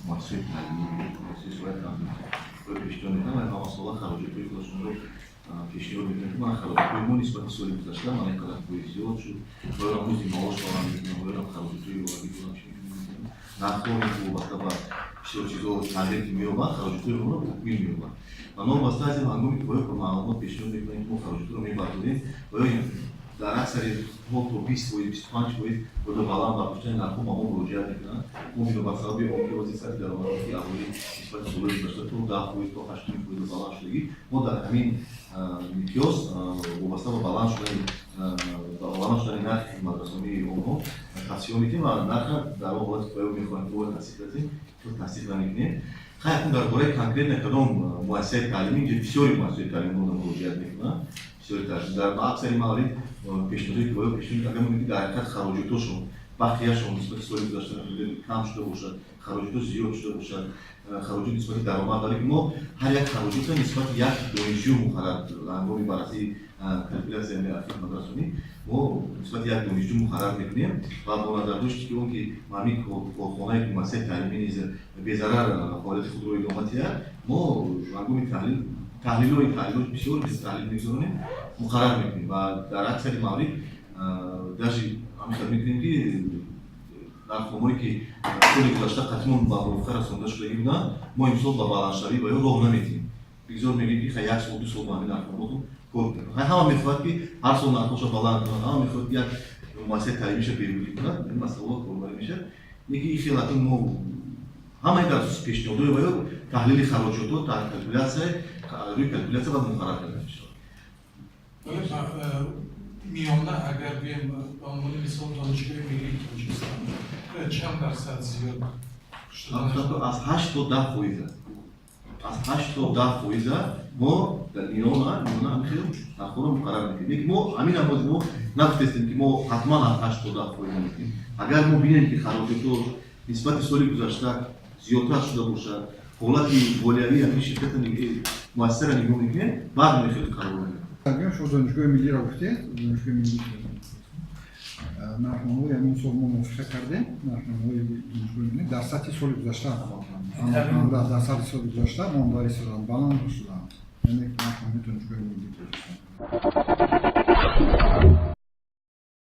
مؤسسة تعليمية مؤسسة وطن بيشتغل كمان مع مصلحة خارجية في پیشنهاد میکنم من خرابی ما نسبت سالی گذشته من اینقدر زیاد شد باید آموزی معاش دارم میکنم باید خرابی توی وادی کنم چی میکنم نخواهی که وقتا با چیزا تعلیق میومد خرابی توی رو بکنیم میومد و ما واسطه از این هنگامی که باید معلومات پیشنهاد میکنیم که ما خرابی توی رو میبردیم باید در اکثر ما تو 20 و 25 باید باید بالان و پشتن نخواه ما مراجعه میکنن ما میدونم با خرابی آموزی واسه سری در آمدی اولی نسبت سالی گذشته تو 10 باید تا 8 باید بالان شدگی ما در همین میکیوس وابسته به بالان شدن نرخ مدرسانی اونو تصحیح میکنیم و نرخ در اون حالت که باید میخواهیم تو تصحیح کنیم تو تصحیح نمیکنیم خیلی درباره کانکریت کدام مؤسسه تعلیمی اینجا بسیاری مؤسسه تعلیمی رو مراجعه میکنن بسیاری تعلیمی در اکثر موارد پیشنهادی که باید پیشنهاد اگر میگید در حقیقت خراجاتشون بقیه‌شون نسبت سالی گذشته کم شده باشد خراجات زیاد شده باشد خراجات نسبت درآمد داره که ما هر یک خراجات نسبت یک دانشجو مقرر هنگام بررسی کلکولاسی ارتفاع مدرسانی ما نسبت یک دانشجو مقرر میکنیم و با نظر داشت که اون که مامی کارخانه که مؤسسه تعلیمی نیز به ضرر حالت خود رو ادامه است ما هنگام تحلیل بسیار تحلیل می‌کنیم مقرر میکنیم و در اکثر موارد درجی همین میکنیم که نرخ‌هایی که سال گذشته قطعاً با موافقه رسانده شده بودن ما امسال با بالانس‌شوی با راه نمی‌دیم بگذار میگیم که یک سال دو سال ما همین نرخ‌ها رو کار کنیم همه میخواد که هر سال نرخ‌هاش بالانس کنه همه میخواد یک مؤسسه تعلیمیش پیگیری کنه این مسئله کاربری میشه یکی خیلی ما همه در اساس پیشنهادهای باید تحلیل خراجات و روی کلکولاسی و مقرر کرده میشه میانه اگر بیم به عنوان مثال دانشگاه ملی تاجیکستان چند درصد زیاد شده؟ از 8 تا 10% از 8 تا 10% ما در میانه خیلی نرخ‌ها رو مقرر میکنیم ما همین امروز ما نگفتیم که ما حتما از 8 تا 10% میکنیم اگر ما ببینیم که خراجات نسبت سال گذشته زیادتر شده باشد حالت والایی همین شرکت مؤثر نگاه میکنیم بعد میخواد کار بکنیم شما دانشگاه ملی را گفتید دانشگاه ملی نرخ‌نامه‌های همین سال ما موافقه کردیم نرخ‌نامه‌های دانشگاه ملی در سطح سال گذشته در سطح سال گذشته مانداری شدن بالانس شدن یعنی نرخ‌نامه دانشگاه ملی